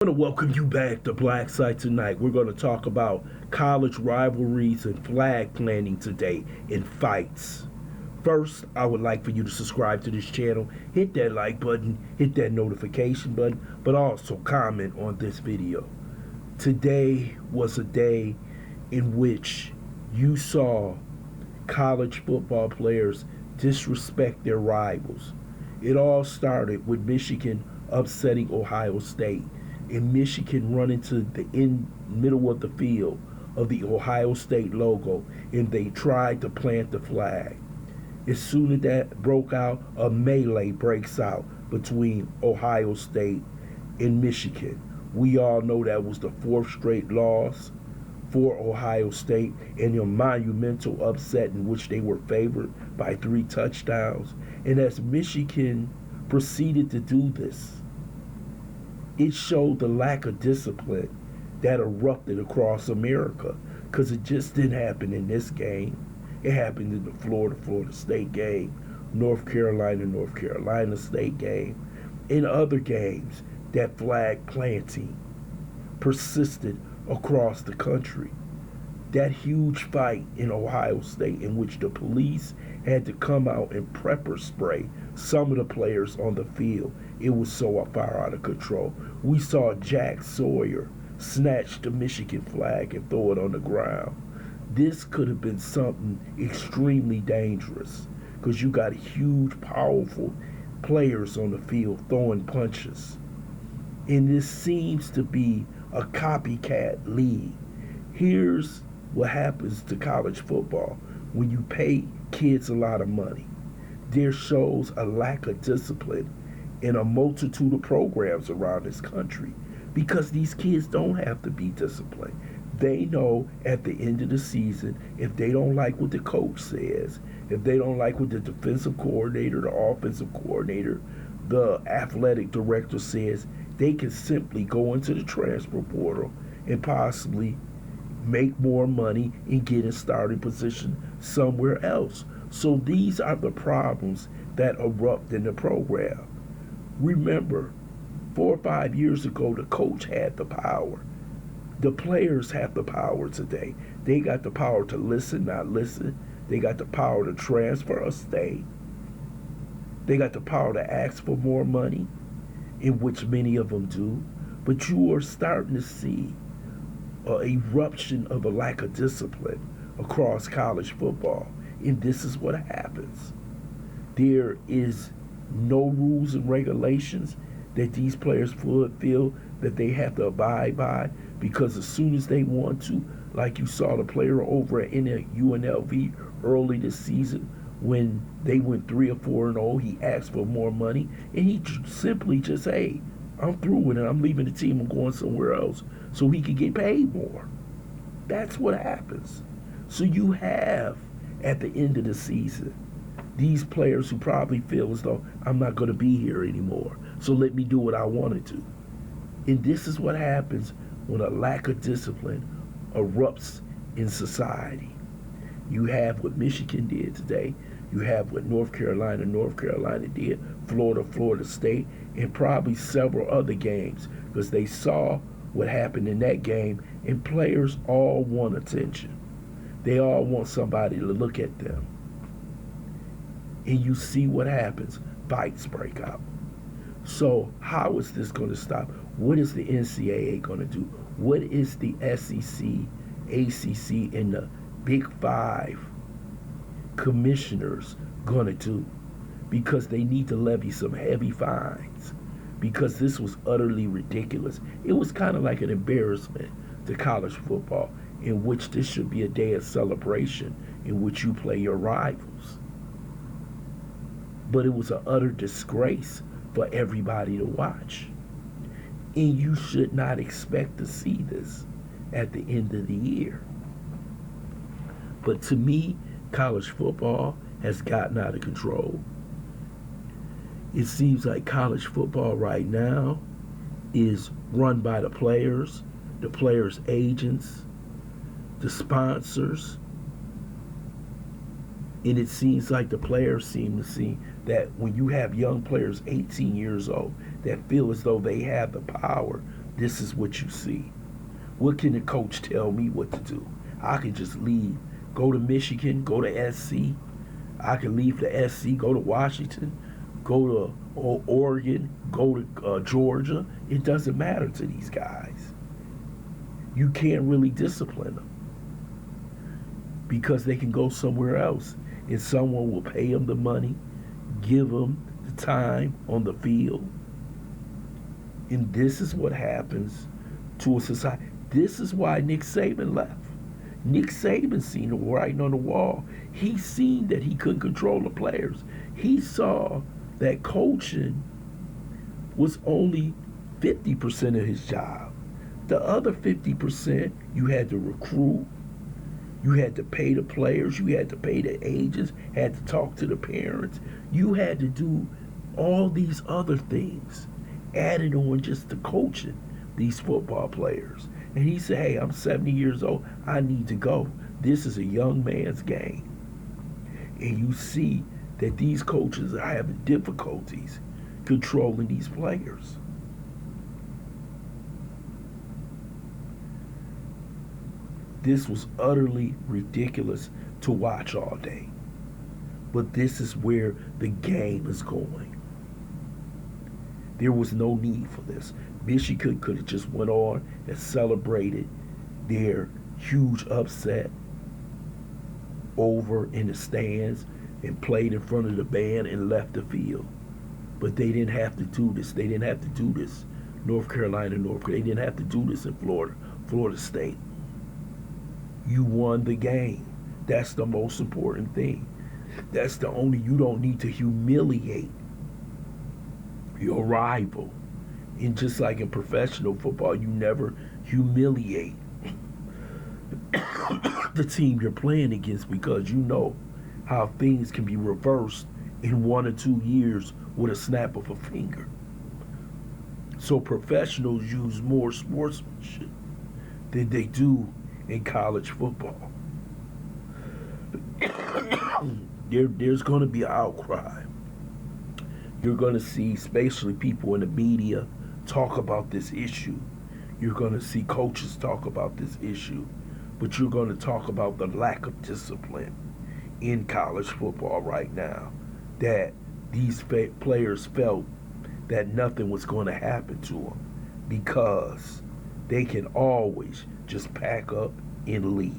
I want to welcome you back to Black Site Tonight. We're going to talk about college rivalries and flag planting today in fights. First, I would like for you to subscribe to this channel, hit that like button, hit that notification button, but also comment on this video. Today was a day in which you saw college football players disrespect their rivals. It all started with Michigan upsetting Ohio State, and Michigan run into the middle of the field of the Ohio State logo, and they tried to plant the flag. As soon as that broke out, a melee breaks out between Ohio State and Michigan. We all know that was the fourth straight loss for Ohio State and a monumental upset in which they were favored by 3 touchdowns. And as Michigan proceeded to do this, it showed the lack of discipline that erupted across America, because it just didn't happen in this game. It happened in the Florida State game, North Carolina State game, in other games that flag planting persisted across the country. That huge fight in Ohio State in which the police had to come out and pepper spray some of the players on the field. It was so far out of control. We saw Jack Sawyer snatch the Michigan flag and throw it on the ground. This could have been something extremely dangerous, because you got huge, powerful players on the field throwing punches. And this seems to be a copycat league. Here's what happens to college football when you pay kids a lot of money. There shows a lack of discipline in a multitude of programs around this country, because these kids don't have to be disciplined. They know at the end of the season, if they don't like what the coach says, if they don't like what the defensive coordinator, the offensive coordinator, the athletic director says, they can simply go into the transfer portal and possibly make more money and get in starting position somewhere else. So these are the problems that erupt in the program. Remember, 4 or 5 years ago, the coach had the power. The players have the power today. They got the power to listen, not listen. They got the power to transfer or stay. They got the power to ask for more money, in which many of them do. But you are starting to see an eruption of a lack of discipline across college football. And this is what happens. There is no rules and regulations that these players feel that they have to abide by, because as soon as they want to, like you saw the player over at UNLV early this season, when they went 3 or 4-0, he asked for more money, and he simply just, hey, I'm through with it. I'm leaving the team. I'm going somewhere else so he could get paid more. That's what happens. So you have, at the end of the season, these players who probably feel as though, I'm not going to be here anymore, so let me do what I want to do. And this is what happens when a lack of discipline erupts in society. You have what Michigan did today. You have what North Carolina did, Florida State, and probably several other games, because they saw what happened in that game, and players all want attention. They all want somebody to look at them. And you see what happens. Fights break out. So how is this going to stop? What is the NCAA going to do? What is the SEC, ACC, and the Big Five commissioners going to do? Because they need to levy some heavy fines, because this was utterly ridiculous. It was kind of like an embarrassment to college football, in which this should be a day of celebration in which you play your rivals. But it was an utter disgrace for everybody to watch. And you should not expect to see this at the end of the year. But to me, college football has gotten out of control. It seems like college football right now is run by the players' agents, the sponsors, and it seems like the players seem to see that when you have young players 18 years old that feel as though they have the power this is what you see. What can the coach tell me what to do? I can just leave, go to Michigan, go to SC. I can leave the SC, go to Washington, go to Oregon, go to Georgia. It doesn't matter to these guys. You can't really discipline them because they can go somewhere else and someone will pay them the money, give them the time on the field. And this is what happens to a society. This is why Nick Saban left. Nick Saban seen the writing on the wall. He seen that he couldn't control the players. He saw that coaching was only 50% of his job. The other 50%, you had to recruit, you had to pay the players, you had to pay the agents, had to talk to the parents. You had to do all these other things added on just to coaching these football players. And he said, hey, I'm 70 years old. I need to go. This is a young man's game. And you see that these coaches are having difficulties controlling these players. This was utterly ridiculous to watch all day. But this is where the game is going. There was no need for this. Michigan could have just went on and celebrated their huge upset over in the stands and played in front of the band and left the field. But they didn't have to do this. They didn't have to do this. North Carolina. They didn't have to do this in Florida State. You won the game. That's the most important thing. That's the only, you don't need to humiliate your rival. And just like in professional football, you never humiliate the team you're playing against because you know how things can be reversed in 1 or 2 years with a snap of a finger. So professionals use more sportsmanship than they do in college football. There's going to be an outcry. You're going to see, especially people in the media, talk about this issue. You're going to see coaches talk about this issue. But you're going to talk about the lack of discipline in college football right now. That these players felt that nothing was going to happen to them because they can always just pack up and leave.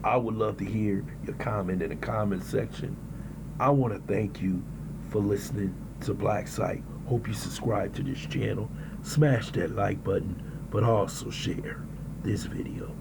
I would love to hear your comment in the comment section. I want to thank you for listening to Black Sight. Hope you subscribe to this channel. Smash that like button, but also share this video.